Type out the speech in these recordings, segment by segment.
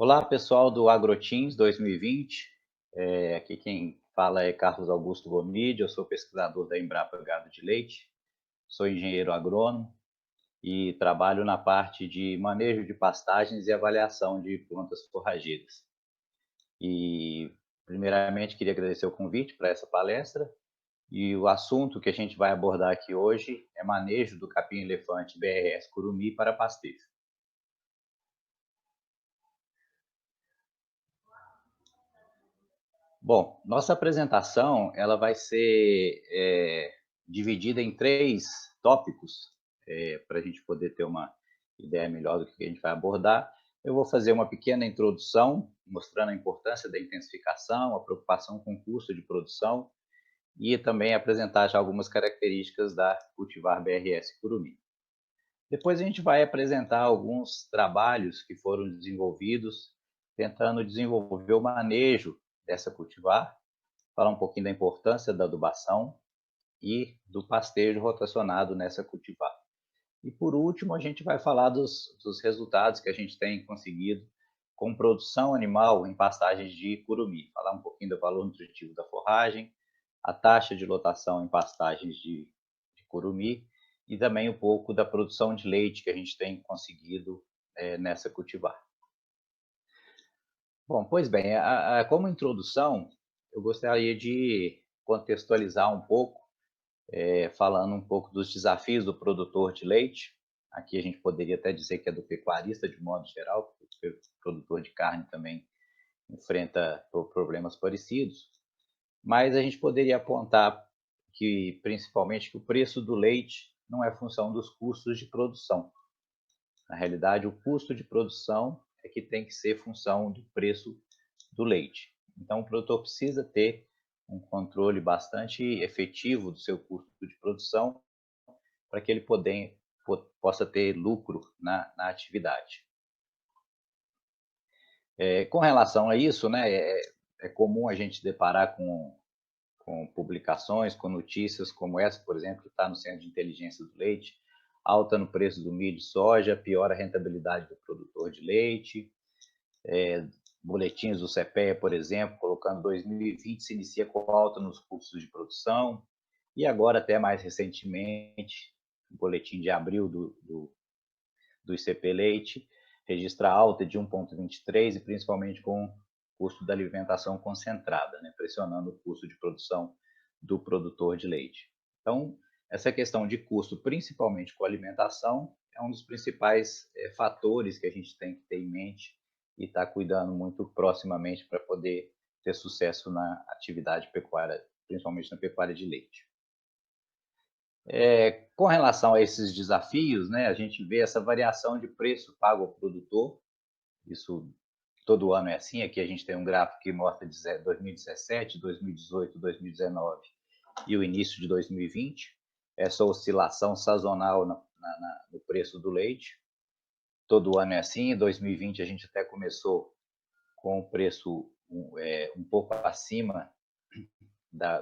Olá, pessoal do AgroTeams 2020. Aqui quem fala é Carlos Augusto Gomide, eu sou pesquisador da Embrapa Gado de Leite, sou engenheiro agrônomo e trabalho na parte de manejo de pastagens e avaliação de plantas forrageiras. E, primeiramente, queria agradecer o convite para essa palestra. E o assunto que a gente vai abordar aqui hoje é manejo do capim-elefante BRS curumi para pastejo. Bom, nossa apresentação ela vai ser dividida em três tópicos, para a gente poder ter uma ideia melhor do que a gente vai abordar. Eu vou fazer uma pequena introdução, mostrando a importância da intensificação, a preocupação com o custo de produção e também apresentar já algumas características da cultivar BRS Curumi. Depois a gente vai apresentar alguns trabalhos que foram desenvolvidos, tentando desenvolver o manejo dessa cultivar, falar um pouquinho da importância da adubação e do pastejo rotacionado nessa cultivar. E por último, a gente vai falar dos resultados que a gente tem conseguido com produção animal em pastagens de curumi, falar um pouquinho do valor nutritivo da forragem, a taxa de lotação em pastagens de curumi e também um pouco da produção de leite que a gente tem conseguido nessa cultivar. Bom, pois bem, como introdução, eu gostaria de contextualizar um pouco, falando um pouco dos desafios do produtor de leite. Aqui a gente poderia até dizer que é do pecuarista de modo geral, porque o produtor de carne também enfrenta problemas parecidos, mas a gente poderia apontar que, principalmente, que o preço do leite não é função dos custos de produção. Na realidade, o custo de produção é que tem que ser função do preço do leite. Então, o produtor precisa ter um controle bastante efetivo do seu custo de produção para que ele possa ter lucro na atividade. Com relação a isso, né, é comum a gente deparar com publicações, com notícias como essa, por exemplo, que está no Centro de Inteligência do Leite, alta no preço do milho e soja, piora a rentabilidade do produtor de leite, boletins do CPEA, por exemplo, colocando 2020 se inicia com alta nos custos de produção, e agora até mais recentemente, o boletim de abril do ICP Leite registra alta de 1,23 e principalmente com o custo da alimentação concentrada, né, pressionando o custo de produção do produtor de leite. Então, essa questão de custo, principalmente com a alimentação, é um dos principais fatores que a gente tem que ter em mente e estar cuidando muito proximamente para poder ter sucesso na atividade pecuária, principalmente na pecuária de leite. Com relação a esses desafios, né, a gente vê essa variação de preço pago ao produtor, isso todo ano é assim, aqui a gente tem um gráfico que mostra 2017, 2018, 2019 e o início de 2020, essa oscilação sazonal no preço do leite, todo ano é assim, em 2020 a gente até começou com o preço um pouco acima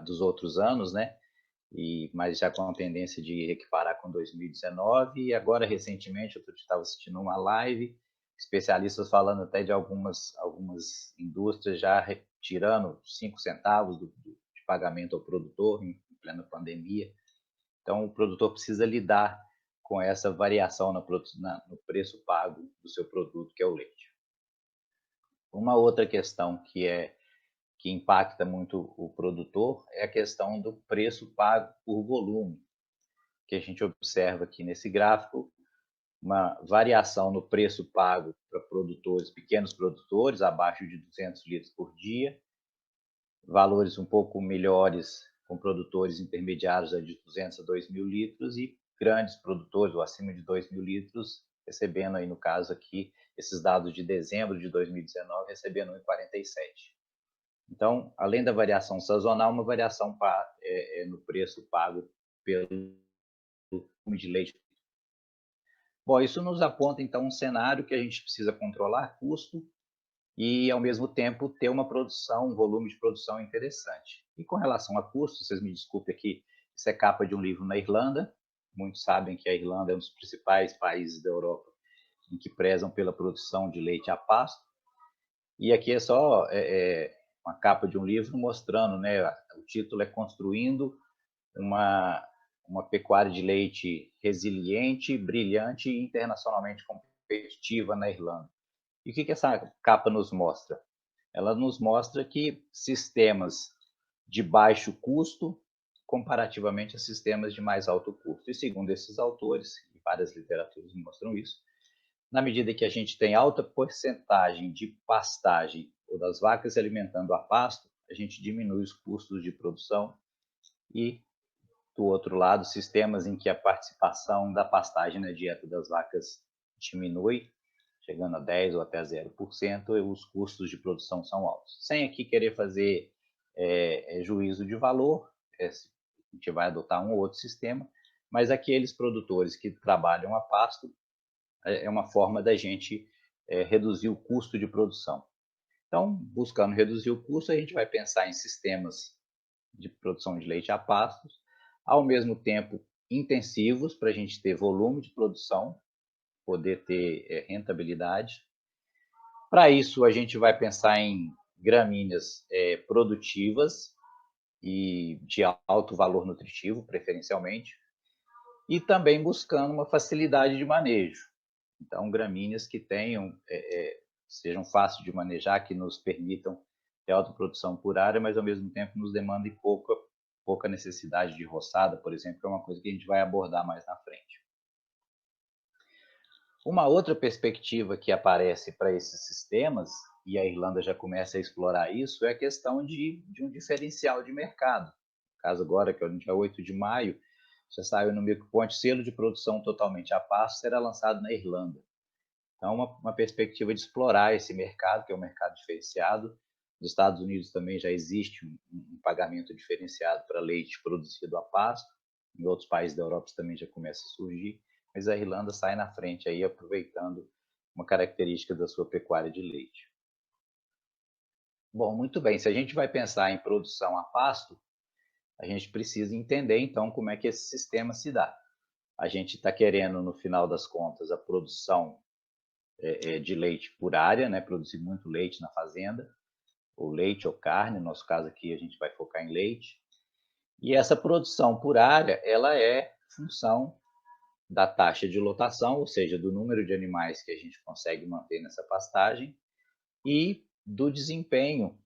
dos outros anos, né? Mas já com a tendência de equiparar com 2019, e agora, recentemente, eu estava assistindo uma live, especialistas falando até de algumas indústrias já retirando 5 centavos de pagamento ao produtor em plena pandemia. Então, o produtor precisa lidar com essa variação no preço pago do seu produto, que é o leite. Uma outra questão que impacta muito o produtor é a questão do preço pago por volume, que a gente observa aqui nesse gráfico, uma variação no preço pago para produtores, pequenos produtores, abaixo de 200 litros por dia, valores um pouco melhores com produtores intermediários de 200 a 2.000 litros e grandes produtores, ou acima de 2.000 litros, recebendo aí, no caso aqui, esses dados de dezembro de 2019, recebendo 1,47. Então, além da variação sazonal, uma variação no preço pago pelo volume de leite. Bom, isso nos aponta, então, um cenário que a gente precisa controlar custo e, ao mesmo tempo, ter uma produção, um volume de produção interessante. E com relação a custo, vocês me desculpem aqui, isso é capa de um livro na Irlanda. Muitos sabem que a Irlanda é um dos principais países da Europa em que prezam pela produção de leite a pasto. E aqui é só uma capa de um livro mostrando, né? O título é Construindo uma pecuária de leite resiliente, brilhante e internacionalmente competitiva na Irlanda. E o que essa capa nos mostra? Ela nos mostra que sistemas de baixo custo comparativamente a sistemas de mais alto custo. E segundo esses autores, e várias literaturas mostram isso, na medida que a gente tem alta porcentagem de pastagem ou das vacas se alimentando a pasto, a gente diminui os custos de produção e, do outro lado, sistemas em que a participação da pastagem na dieta das vacas diminui, chegando a 10% ou até 0%, e os custos de produção são altos. Sem aqui querer fazer juízo de valor, a gente vai adotar um ou outro sistema, mas aqueles produtores que trabalham a pasto é uma forma da gente reduzir o custo de produção. Então, buscando reduzir o custo, a gente vai pensar em sistemas de produção de leite a pastos, ao mesmo tempo intensivos, para a gente ter volume de produção, poder ter rentabilidade. Para isso, a gente vai pensar em gramíneas produtivas e de alto valor nutritivo, preferencialmente, e também buscando uma facilidade de manejo. Então, gramíneas que tenham, sejam fáceis de manejar, que nos permitam ter autoprodução por área, mas ao mesmo tempo nos demandem pouca necessidade de roçada, por exemplo, que é uma coisa que a gente vai abordar mais na frente. Uma outra perspectiva que aparece para esses sistemas, e a Irlanda já começa a explorar isso, é a questão de um diferencial de mercado. No caso agora, que é o dia 8 de maio, já saiu no Milkpoint, selo de produção totalmente a pasto será lançado na Irlanda. Então, uma perspectiva de explorar esse mercado, que é um mercado diferenciado. Nos Estados Unidos também já existe um pagamento diferenciado para leite produzido a pasto. Em outros países da Europa também já começa a surgir, mas a Irlanda sai na frente aí, aproveitando uma característica da sua pecuária de leite. Bom, muito bem. Se a gente vai pensar em produção a pasto, a gente precisa entender, então, como é que esse sistema se dá. A gente está querendo, no final das contas, a produção de leite por área, né? Produzir muito leite na fazenda, ou leite ou carne, no nosso caso aqui a gente vai focar em leite. E essa produção por área, ela é função da taxa de lotação, ou seja, do número de animais que a gente consegue manter nessa pastagem e do desempenho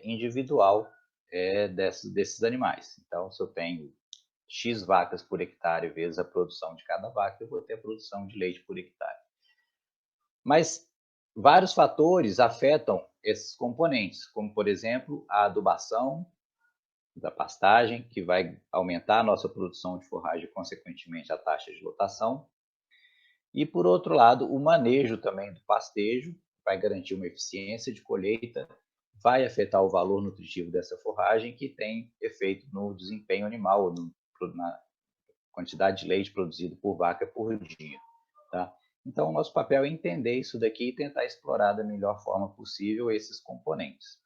individual desses animais. Então, se eu tenho X vacas por hectare vezes a produção de cada vaca, eu vou ter a produção de leite por hectare. Mas vários fatores afetam esses componentes, como, por exemplo, a adubação da pastagem, que vai aumentar a nossa produção de forragem e, consequentemente, a taxa de lotação. E, por outro lado, o manejo também do pastejo vai garantir uma eficiência de colheita, vai afetar o valor nutritivo dessa forragem, que tem efeito no desempenho animal, na quantidade de leite produzido por vaca por dia. Tá? Então, o nosso papel é entender isso daqui e tentar explorar da melhor forma possível esses componentes.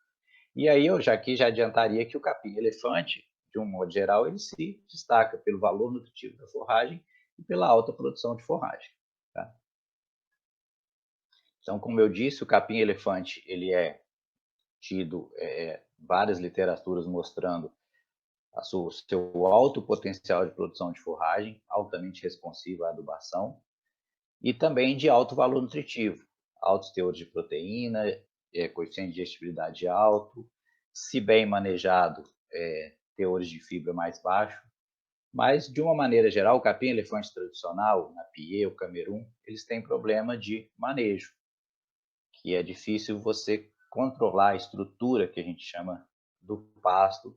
E aí eu já adiantaria que o capim-elefante, de um modo geral, ele se destaca pelo valor nutritivo da forragem e pela alta produção de forragem. Tá? Então, como eu disse, o capim-elefante ele é tido várias literaturas mostrando o seu alto potencial de produção de forragem, altamente responsivo à adubação, e também de alto valor nutritivo, altos teores de proteína, coeficiente de digestibilidade alto, se bem manejado, teores de fibra mais baixo, mas de uma maneira geral, o capim-elefante tradicional, na Pie, o Camerun, eles têm problema de manejo, que é difícil você controlar a estrutura que a gente chama do pasto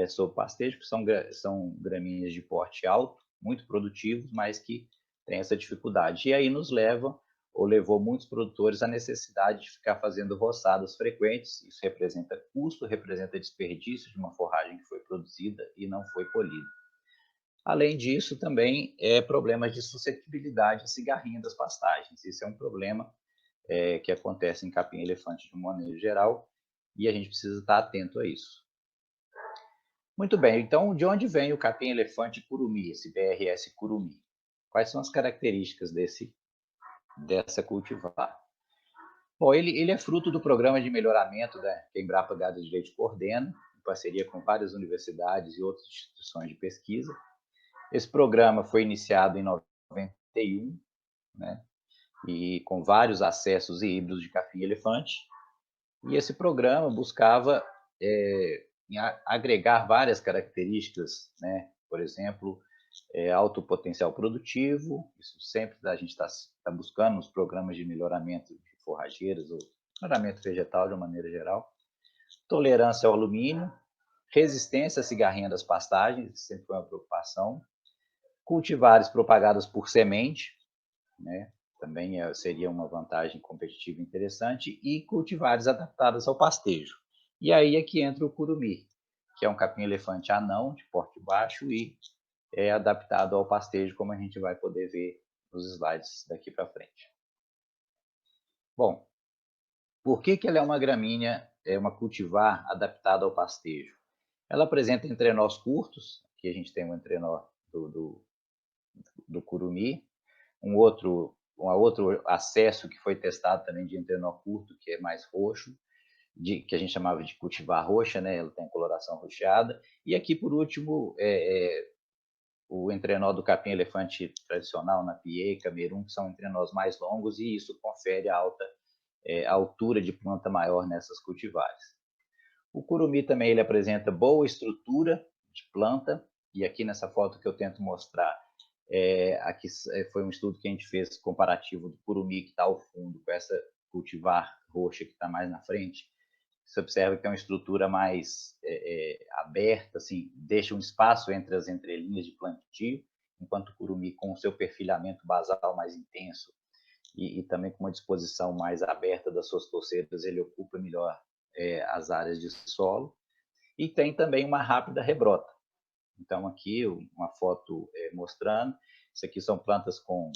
sob pastejo, que são gramíneas de porte alto, muito produtivos, mas que têm essa dificuldade. E aí nos levou muitos produtores à necessidade de ficar fazendo roçadas frequentes. Isso representa custo, representa desperdício de uma forragem que foi produzida e não foi colhida. Além disso, também problemas de suscetibilidade à cigarrinha das pastagens. Isso é um problema que acontece em capim-elefante de uma maneira geral, e a gente precisa estar atento a isso. Muito bem, então de onde vem o capim-elefante curumim, esse BRS curumim? Quais são as características dessa cultivar? Bom, ele é fruto do programa de melhoramento que a Embrapa Gado de Leite coordena, em parceria com várias universidades e outras instituições de pesquisa. Esse programa foi iniciado em 91, né, e com vários acessos e híbridos de capim-elefante. E esse programa buscava agregar várias características, né? Por exemplo, alto potencial produtivo, isso sempre a gente está buscando nos programas de melhoramento de forrageiras ou melhoramento vegetal de uma maneira geral, tolerância ao alumínio, resistência à cigarrinha das pastagens, sempre foi uma preocupação, cultivares propagados por semente, né? Também seria uma vantagem competitiva interessante, e cultivares adaptadas ao pastejo. E aí é que entra o curumim, que é um capim-elefante anão, de porte baixo, e é adaptado ao pastejo, como a gente vai poder ver nos slides daqui para frente. Bom, por que ela é uma gramínea, é uma cultivar adaptada ao pastejo? Ela apresenta entrenós curtos, aqui a gente tem um entrenó do curumim, um outro acesso que foi testado também de entrenó curto, que é mais roxo, que a gente chamava de cultivar roxa, né? Ela tem coloração roxeada. E aqui, por último, o entrenó do capim-elefante tradicional, Napier, Camerum, que são entrenós mais longos, e isso confere altura de planta maior nessas cultivares. O curumim também ele apresenta boa estrutura de planta, e aqui nessa foto que eu tento mostrar, aqui foi um estudo que a gente fez comparativo do curumim que está ao fundo com essa cultivar roxa que está mais na frente. Você observa que é uma estrutura mais aberta, assim, deixa um espaço entre as entrelinhas de plantio, enquanto o curumim, com o seu perfilhamento basal mais intenso e também com uma disposição mais aberta das suas torceiras, ele ocupa melhor as áreas de solo. E tem também uma rápida rebrota. Então, aqui uma foto mostrando, isso aqui são plantas com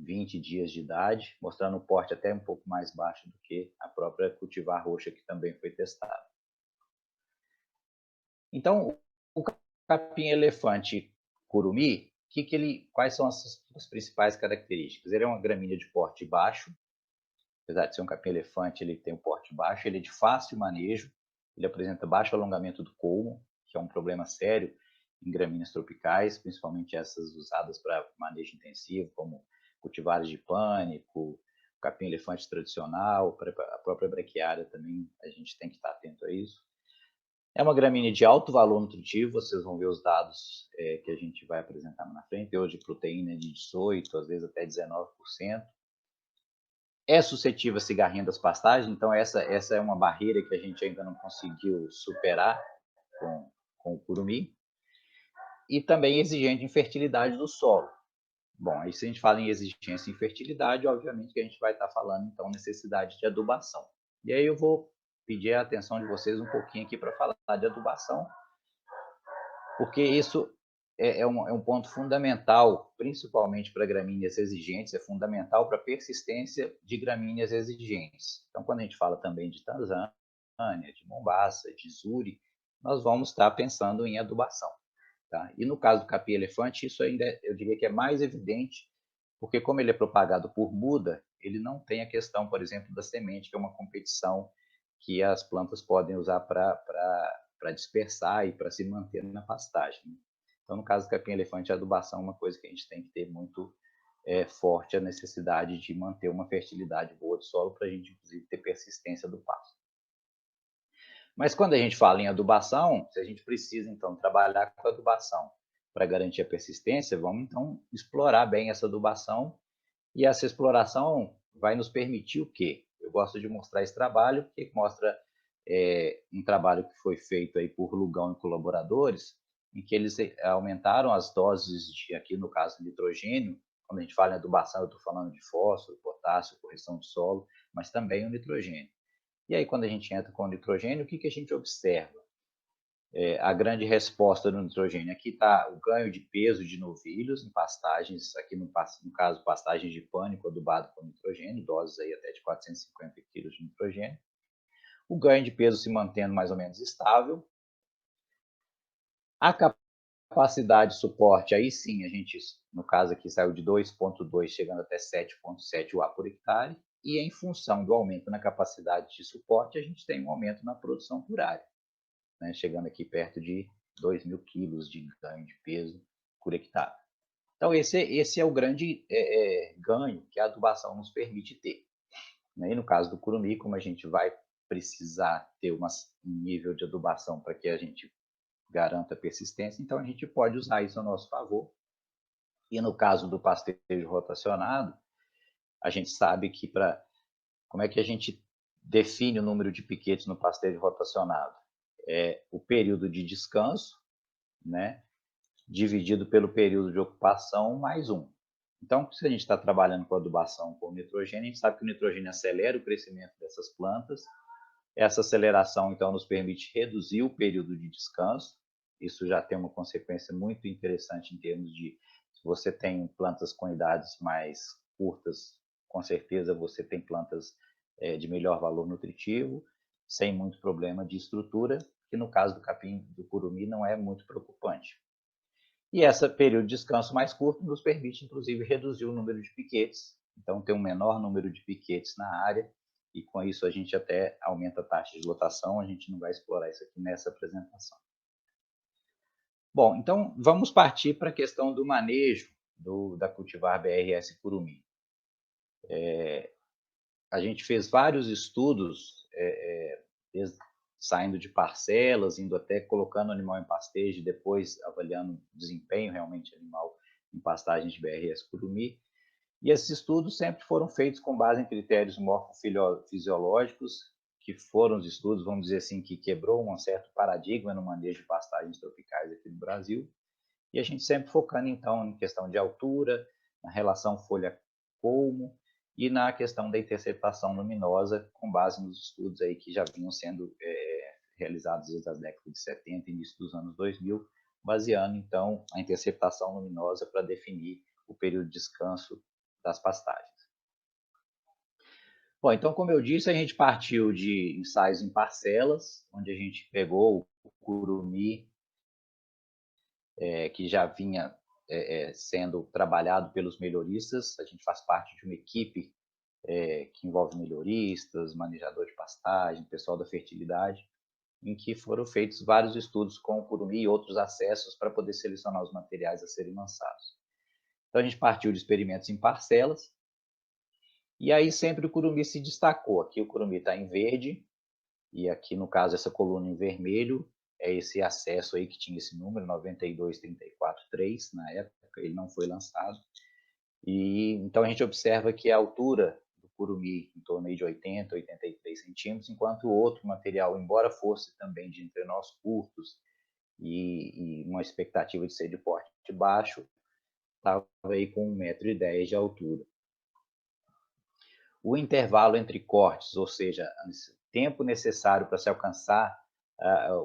20 dias de idade, mostrando um porte até um pouco mais baixo do que a própria cultivar roxa, que também foi testada. Então, o capim-elefante curumim, quais são as suas principais características? Ele é uma gramínea de porte baixo, apesar de ser um capim-elefante, ele tem um porte baixo, ele é de fácil manejo, ele apresenta baixo alongamento do colmo, que é um problema sério em gramíneas tropicais, principalmente essas usadas para manejo intensivo, como cultivares de pânico, capim-elefante tradicional, a própria braquiária também, a gente tem que estar atento a isso. É uma gramínea de alto valor nutritivo, vocês vão ver os dados que a gente vai apresentar na frente, hoje proteína de 18%, às vezes até 19%. É suscetível a cigarrinha das pastagens, então essa é uma barreira que a gente ainda não conseguiu superar com o curumim. E também exigente em fertilidade do solo. Bom, aí se a gente fala em exigência em fertilidade, obviamente que a gente vai estar falando, então, necessidade de adubação. E aí eu vou pedir a atenção de vocês um pouquinho aqui para falar de adubação, porque isso é um ponto fundamental, principalmente para gramíneas exigentes, é fundamental para a persistência de gramíneas exigentes. Então, quando a gente fala também de Tanzânia, de Mombasa, de Zuri, nós vamos estar pensando em adubação. Tá? E no caso do capim-elefante, isso ainda eu diria que é mais evidente, porque como ele é propagado por muda, ele não tem a questão, por exemplo, da semente, que é uma competição que as plantas podem usar para dispersar e para se manter na pastagem. Então, no caso do capim-elefante, a adubação é uma coisa que a gente tem que ter muito forte, a necessidade de manter uma fertilidade boa do solo para a gente, inclusive, ter persistência do pasto. Mas quando a gente fala em adubação, se a gente precisa, então, trabalhar com a adubação para garantir a persistência, vamos, então, explorar bem essa adubação. E essa exploração vai nos permitir o quê? Eu gosto de mostrar esse trabalho, porque mostra um trabalho que foi feito aí por Lugão e colaboradores, em que eles aumentaram as doses de, aqui no caso, nitrogênio. Quando a gente fala em adubação, eu estou falando de fósforo, potássio, correção de solo, mas também o nitrogênio. E aí, quando a gente entra com o nitrogênio, o que a gente observa? A grande resposta do nitrogênio. Aqui está o ganho de peso de novilhos em pastagens, aqui no caso, pastagens de pânico adubado com nitrogênio, doses aí até de 450 kg de nitrogênio. O ganho de peso se mantendo mais ou menos estável. A capacidade de suporte, aí sim, a gente, no caso aqui, saiu de 2,2 chegando até 7,7 UA por hectare. e em função do aumento na capacidade de suporte, a gente tem um aumento na produção por área, né, chegando aqui perto de 2.000 quilos de ganho de peso por hectare. Então, esse é o grande ganho que a adubação nos permite ter, né? E no caso do curumim, como a gente vai precisar ter um nível de adubação para que a gente garanta persistência, então a gente pode usar isso a nosso favor. E no caso do pastejo rotacionado, a gente sabe que como é que a gente define o número de piquetes no pastejo rotacionado? É o período de descanso, né, dividido pelo período de ocupação mais 1. Então, se a gente está trabalhando com adubação com nitrogênio, a gente sabe que o nitrogênio acelera o crescimento dessas plantas. Essa aceleração, então, nos permite reduzir o período de descanso. Isso já tem uma consequência muito interessante em termos de, se você tem plantas com idades mais curtas, com certeza você tem plantas de melhor valor nutritivo, sem muito problema de estrutura, que no caso do capim do curumim não é muito preocupante. E esse período de descanso mais curto nos permite, inclusive, reduzir o número de piquetes. Então, ter um menor número de piquetes na área, e com isso a gente até aumenta a taxa de lotação. A gente não vai explorar isso aqui nessa apresentação. Bom, então vamos partir para a questão do manejo da cultivar BRS curumim. A gente fez vários estudos, saindo de parcelas, indo até colocando o animal em pastejo, depois avaliando o desempenho realmente animal em pastagem de BRS curumim. E esses estudos sempre foram feitos com base em critérios morfofisiológicos, que foram os estudos, vamos dizer assim, que quebrou um certo paradigma no manejo de pastagens tropicais aqui no Brasil. E a gente sempre focando, então, em questão de altura, na relação folha-colmo e na questão da interceptação luminosa, com base nos estudos aí que já vinham sendo realizados desde as décadas de 70 e início dos anos 2000, baseando, então, a interceptação luminosa para definir o período de descanso das pastagens. Bom, então, como eu disse, a gente partiu de ensaios em parcelas, onde a gente pegou o curumim, que já vinha sendo trabalhado pelos melhoristas. A gente faz parte de uma equipe que envolve melhoristas, manejador de pastagem, pessoal da fertilidade, em que foram feitos vários estudos com o curumim e outros acessos para poder selecionar os materiais a serem lançados. Então, a gente partiu de experimentos em parcelas, e aí sempre o curumim se destacou. Aqui o curumim está em verde, e aqui, no caso, essa coluna em vermelho é esse acesso aí que tinha esse número, 92.34.3, na época, ele não foi lançado. E então a gente observa que a altura do curumim em torno de 80, 83 centímetros, enquanto o outro material, embora fosse também de entrenós curtos e uma expectativa de ser de porte baixo, estava aí com 1,10 m de altura. O intervalo entre cortes, ou seja, o tempo necessário para se alcançar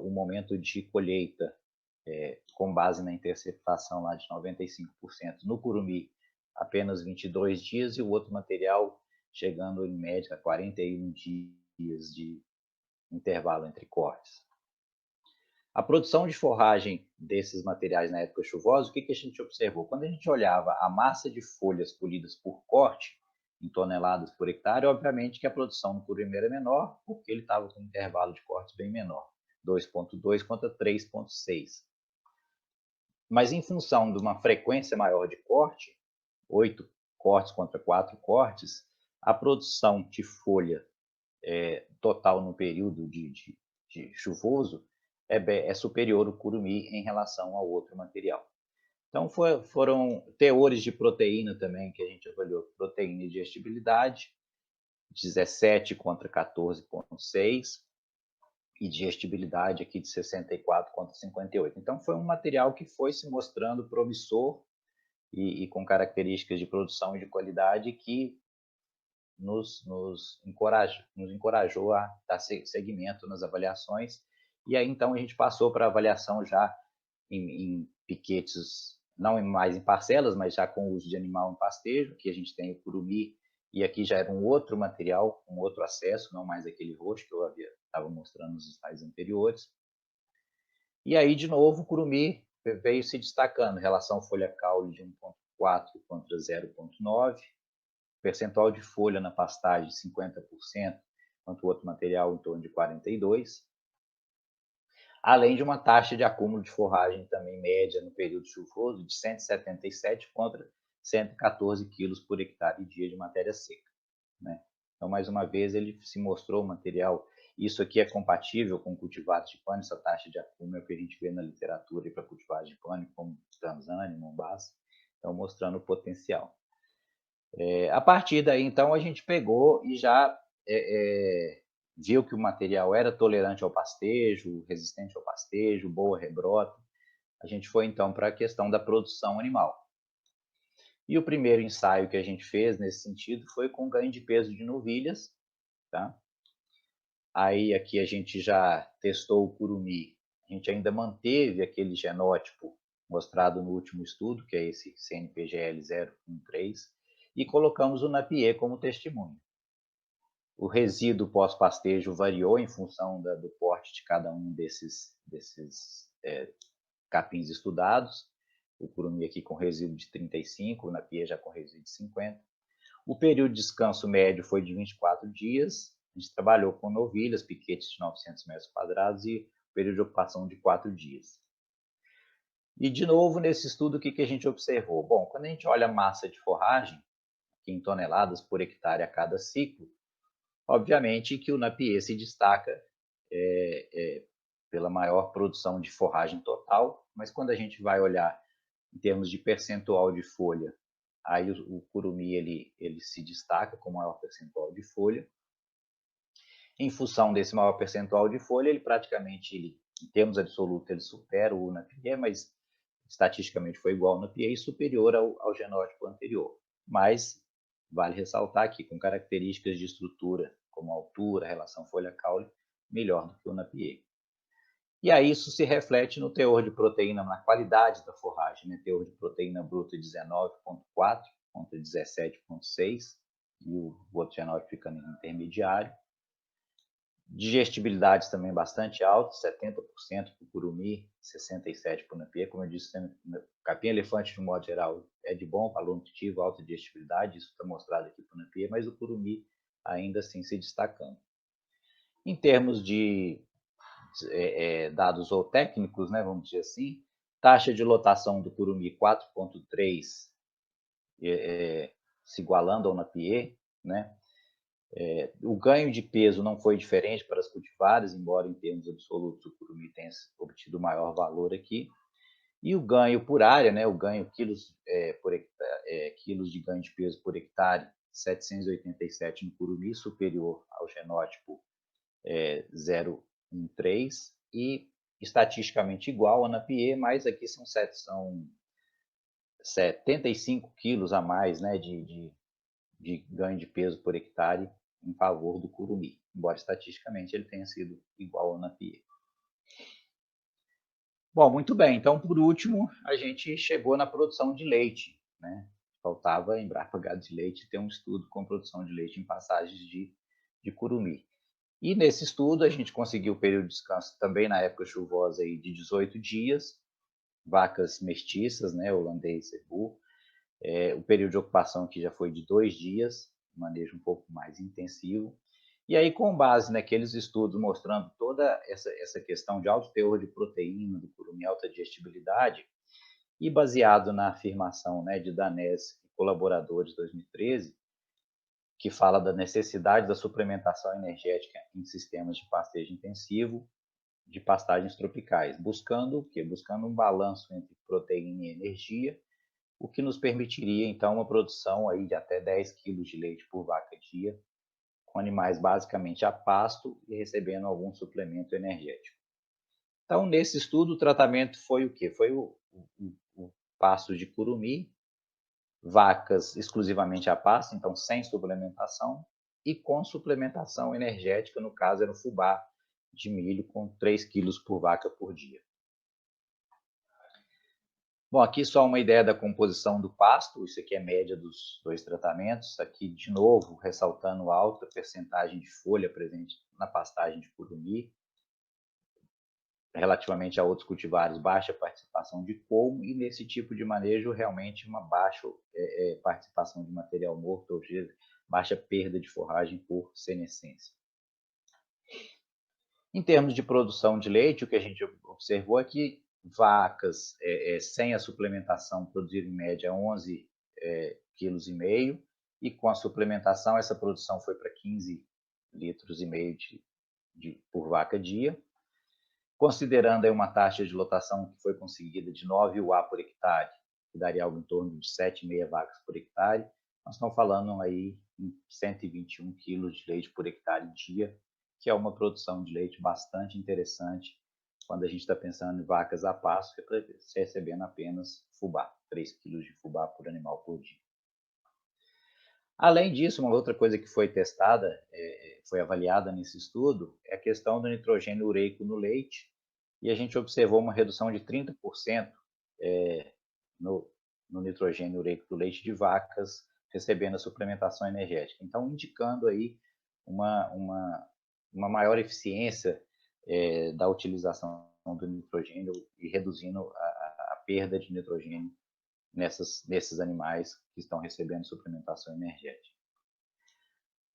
o momento de colheita, com base na interceptação lá de 95%, no curumim, apenas 22 dias, e o outro material chegando em média a 41 dias de intervalo entre cortes. A produção de forragem desses materiais na época chuvosa, o que a gente observou? Quando a gente olhava a massa de folhas colhidas por corte, em toneladas por hectare, obviamente que a produção no curumim era menor, porque ele estava com um intervalo de cortes bem menor, 2,2 contra 3,6. Mas em função de uma frequência maior de corte, 8 cortes contra 4 cortes, a produção de folha total no período de chuvoso é superior ao curumim em relação ao outro material. Então, foram teores de proteína também que a gente avaliou. Proteína e digestibilidade, 17 contra 14,6, e digestibilidade aqui de 64 contra 58. Então, foi um material que foi se mostrando promissor e com características de produção e de qualidade que nos encorajou a dar seguimento nas avaliações. E aí, então, a gente passou para a avaliação já em piquetes, não mais em parcelas, mas já com o uso de animal em pastejo, que a gente tem o curumim, e aqui já era um outro material, um outro acesso, não mais aquele roxo que eu estava mostrando nos slides anteriores. E aí, de novo, o curumim veio se destacando, relação folha-caule de 1,4 contra 0,9, percentual de folha na pastagem 50%, enquanto o outro material em torno de 42%, além de uma taxa de acúmulo de forragem também média no período chuvoso de 177 contra 114 quilos por hectare e dia de matéria seca, né? Então, mais uma vez, ele se mostrou um material. Isso aqui é compatível com cultivares de pânico, essa taxa de acúmulo é o que a gente vê na literatura para cultivares de pânico, como Tanzânia, Mombasa, então mostrando o potencial. A partir daí, então, a gente pegou e já viu que o material era tolerante ao pastejo, resistente ao pastejo, boa rebrota. A gente foi, então, para a questão da produção animal. E o primeiro ensaio que a gente fez nesse sentido foi com ganho de peso de novilhas, tá? Aí aqui a gente já testou o curumi, a gente ainda manteve aquele genótipo mostrado no último estudo, que é esse CNPGL 013, e colocamos o Napier como testemunho. O resíduo pós-pastejo variou em função do porte de cada um desses capins estudados. O curumi aqui com resíduo de 35, o Napier já com resíduo de 50. O período de descanso médio foi de 24 dias. A gente trabalhou com novilhas, piquetes de 900 metros quadrados e período de ocupação de 4 dias. E, de novo, nesse estudo, o que a gente observou? Bom, quando a gente olha a massa de forragem, em toneladas por hectare a cada ciclo, obviamente que o Napier se destaca pela maior produção de forragem total, mas quando a gente vai olhar em termos de percentual de folha, aí o curumi ele se destaca com maior percentual de folha. Em função desse maior percentual de folha, ele praticamente, em termos absolutos, ele supera o Napier, mas estatisticamente foi igual ao Napier e superior ao genótipo anterior. Mas vale ressaltar que com características de estrutura, como altura, relação folha-caule, melhor do que o Napier. E aí isso se reflete no teor de proteína, na qualidade da forragem, né? Teor de proteína bruta 19,4 contra 17,6, e o outro genótipo ficando intermediário. Digestibilidade também bastante alta, 70% para o curumi, 67% para o Napier. Como eu disse, capim-elefante, de um modo geral, é de bom valor nutritivo, alta digestibilidade, isso está mostrado aqui para o Napier, mas o curumi ainda assim se destacando. Em termos de dados ou técnicos, né, vamos dizer assim, taxa de lotação do curumi 4,3, se igualando ao Napier, né? O ganho de peso não foi diferente para as cultivares, embora em termos absolutos o curumi tenha obtido maior valor aqui. E o ganho por área, né, o ganho quilos de ganho de peso por hectare, 787 no curumi, superior ao genótipo 0,13 e estatisticamente igual ao Napier, mas aqui são 75 quilos a mais, né, de ganho de peso por hectare em favor do curumi, embora estatisticamente ele tenha sido igual ao Napier. Bom, muito bem. Então, por último, a gente chegou na produção de leite, né? Faltava em Embrapa Gado de Leite ter um estudo com produção de leite em pastagens de curumi. E nesse estudo a gente conseguiu o período de descanso também na época chuvosa aí de 18 dias, vacas mestiças, né, holandês e cebu. O período de ocupação aqui já foi de 2 dias, manejo um pouco mais intensivo. E aí, com base naqueles estudos mostrando toda essa questão de alto teor de proteína do curumi, alta digestibilidade, e baseado na afirmação, né, de Danés e colaboradores 2013, que fala da necessidade da suplementação energética em sistemas de pastejo intensivo de pastagens tropicais, buscando o quê? Buscando um balanço entre proteína e energia, o que nos permitiria, então, uma produção aí de até 10 quilos de leite por vaca dia, com animais basicamente a pasto e recebendo algum suplemento energético. Então, nesse estudo, o tratamento foi o quê? Foi o pasto de curumi, vacas exclusivamente a pasto, então sem suplementação, e com suplementação energética, no caso era o fubá de milho com 3 quilos por vaca por dia. Bom, aqui só uma ideia da composição do pasto, isso aqui é a média dos dois tratamentos, aqui de novo ressaltando a alta percentagem de folha presente na pastagem de curumi, relativamente a outros cultivares, baixa participação de colmo, e nesse tipo de manejo, realmente uma baixa participação de material morto, ou seja, baixa perda de forragem por senescência. Em termos de produção de leite, o que a gente observou é que vacas sem a suplementação produziram em média 11,5 kg, e com a suplementação essa produção foi para 15,5 litros por vaca dia. Considerando aí uma taxa de lotação que foi conseguida de 9 UA por hectare, que daria algo em torno de 7,5 vacas por hectare, nós estamos falando aí em 121 quilos de leite por hectare dia, que é uma produção de leite bastante interessante quando a gente está pensando em vacas a pasto, recebendo apenas fubá, 3 quilos de fubá por animal por dia. Além disso, uma outra coisa que foi testada, foi avaliada nesse estudo, é a questão do nitrogênio ureico no leite, e a gente observou uma redução de 30% no nitrogênio ureico do leite de vacas recebendo a suplementação energética. Então, indicando aí uma maior eficiência da utilização do nitrogênio e reduzindo a perda de nitrogênio nesses animais que estão recebendo suplementação energética.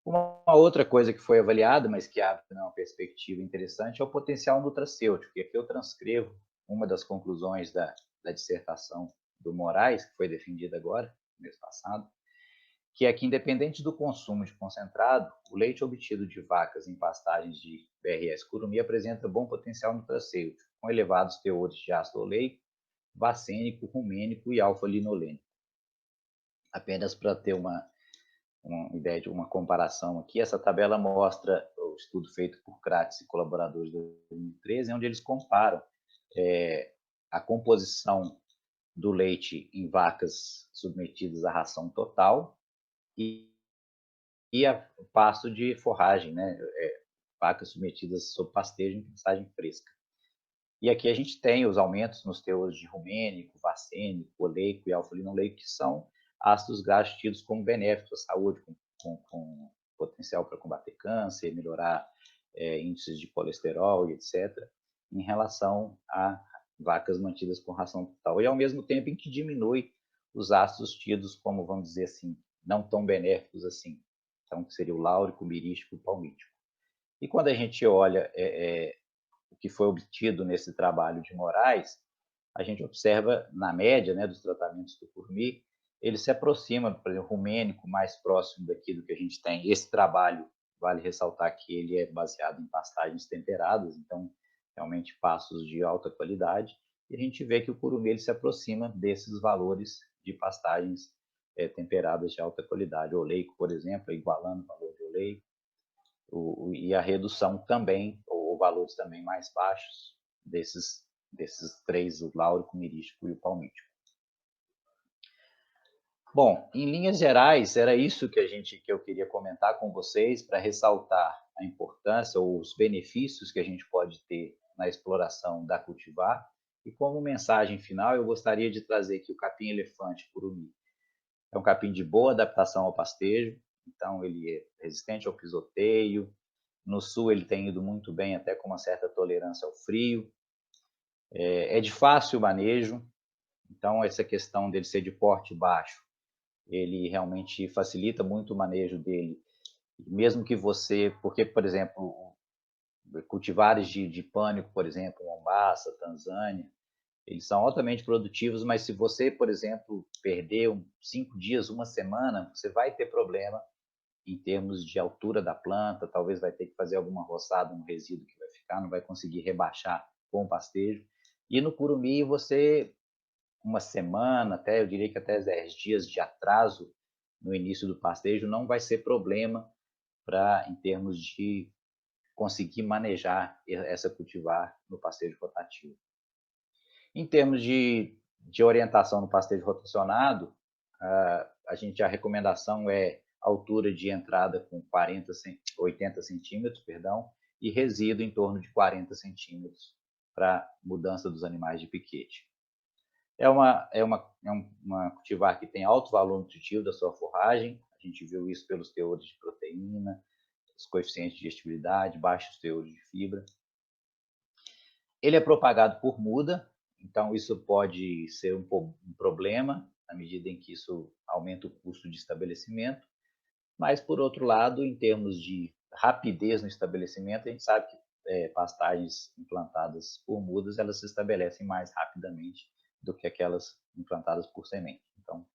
Uma outra coisa que foi avaliada, mas que abre uma perspectiva interessante, é o potencial nutracêutico. E aqui eu transcrevo uma das conclusões da dissertação do Moraes, que foi defendida agora, mês passado, que é que, independente do consumo de concentrado, o leite obtido de vacas em pastagens de BRS Curumim apresenta bom potencial nutracêutico, com elevados teores de ácido oleico, vacênico, rumênico e alfa-linolênico. Apenas para ter uma ideia de uma comparação aqui, essa tabela mostra o estudo feito por Kratz e colaboradores de 2013, onde eles comparam a composição do leite em vacas submetidas à ração total e a pasto de forragem, né? Vacas submetidas sob pastejo em pastagem fresca. E aqui a gente tem os aumentos nos teores de rumênico, vacênico, oleico e alfa-linoleico, que são ácidos graxos tidos como benéficos à saúde, com potencial para combater câncer, melhorar índices de colesterol e etc., em relação a vacas mantidas com ração total. E ao mesmo tempo em que diminui os ácidos tidos como, vamos dizer assim, não tão benéficos assim. Então, que seria o láurico, o mirístico e o palmítico. E quando a gente olha o que foi obtido nesse trabalho de Moraes, a gente observa, na média, né, dos tratamentos do Curumim, ele se aproxima, por exemplo, rumênico, mais próximo daqui do que a gente tem. Esse trabalho, vale ressaltar que ele é baseado em pastagens temperadas, então, realmente, pastos de alta qualidade, e a gente vê que o Curumim ele se aproxima desses valores de pastagens temperadas de alta qualidade. O oleico, por exemplo, igualando o valor de oleico, e a redução também, ou valores também mais baixos, desses três, o láurico, o mirístico e o palmítico. Bom, em linhas gerais, era isso que eu queria comentar com vocês, para ressaltar a importância ou os benefícios que a gente pode ter na exploração da cultivar. E como mensagem final, eu gostaria de trazer aqui o capim-elefante curumim. É um capim de boa adaptação ao pastejo, então ele é resistente ao pisoteio. No sul ele tem ido muito bem, até com uma certa tolerância ao frio. É de fácil manejo, então essa questão dele ser de porte baixo, ele realmente facilita muito o manejo dele, mesmo que você, porque, por exemplo, cultivares de pânico, por exemplo, Mombasa, Tanzânia, eles são altamente produtivos, mas se você, por exemplo, perder 5 dias, uma semana, você vai ter problema em termos de altura da planta, talvez vai ter que fazer alguma roçada no resíduo que vai ficar, não vai conseguir rebaixar com o pastejo. E no curumim, você, uma semana, até eu diria que até 10 dias de atraso no início do pastejo não vai ser problema em termos de conseguir manejar essa cultivar no pastejo rotativo. Em termos de orientação no pastejo rotacionado, a recomendação é altura de entrada com 80 centímetros, e resíduo em torno de 40 centímetros para mudança dos animais de piquete. É uma cultivar que tem alto valor nutritivo da sua forragem, a gente viu isso pelos teores de proteína, os coeficientes de digestibilidade, baixos teores de fibra. Ele é propagado por muda, então isso pode ser um problema, na medida em que isso aumenta o custo de estabelecimento, mas, por outro lado, em termos de rapidez no estabelecimento, a gente sabe que pastagens implantadas por mudas, elas se estabelecem mais rapidamente do que aquelas implantadas por semente. Então,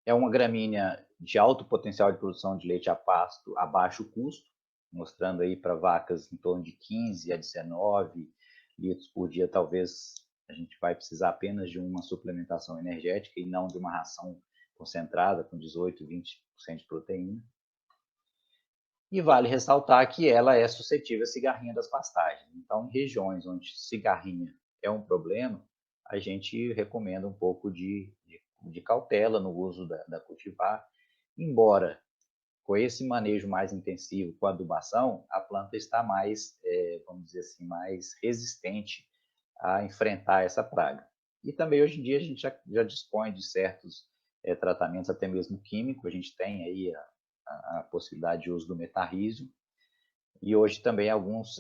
é uma gramínea de alto potencial de produção de leite a pasto a baixo custo, mostrando aí para vacas em torno de 15 a 19 litros por dia, talvez a gente vai precisar apenas de uma suplementação energética e não de uma ração concentrada com 18, 20% de proteína. E vale ressaltar que ela é suscetível à cigarrinha das pastagens. Então, em regiões onde cigarrinha é um problema, a gente recomenda um pouco de cautela no uso da cultivar, embora com esse manejo mais intensivo, com a adubação, a planta está mais, vamos dizer assim, mais resistente a enfrentar essa praga. E também hoje em dia a gente já dispõe de certos tratamentos, até mesmo químicos, a gente tem aí a possibilidade de uso do metarrísio, e hoje também alguns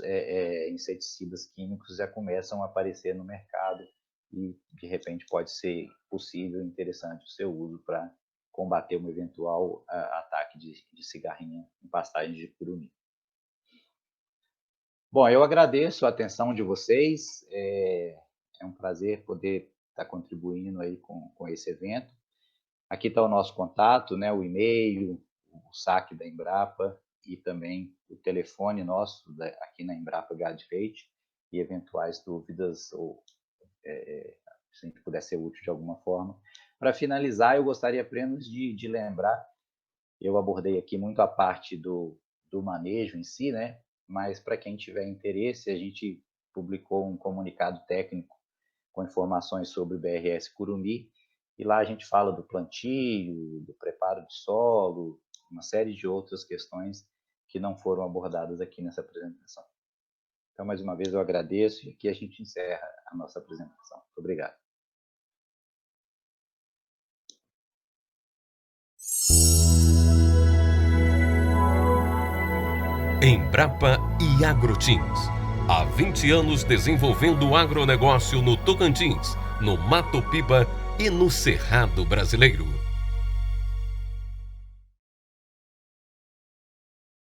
inseticidas químicos já começam a aparecer no mercado e, de repente, pode ser possível e interessante o seu uso para combater um eventual ataque de cigarrinha em pastagens de curumim. Bom, eu agradeço a atenção de vocês, é um prazer poder estar contribuindo aí com esse evento. Aqui está o nosso contato, né, o e-mail, o saque da Embrapa e também o telefone nosso aqui na Embrapa Gado Leite e eventuais dúvidas ou se a gente puder ser útil de alguma forma. Para finalizar, eu gostaria apenas de lembrar, eu abordei aqui muito a parte do manejo em si, né? Mas para quem tiver interesse, a gente publicou um comunicado técnico com informações sobre o BRS Curumim, e lá a gente fala do plantio, do preparo do solo, uma série de outras questões que não foram abordadas aqui nessa apresentação. Então, mais uma vez, eu agradeço e aqui a gente encerra a nossa apresentação. Muito obrigado. Embrapa e Agrotins. Há 20 anos desenvolvendo o agronegócio no Tocantins, no Mato Piba e no Cerrado Brasileiro.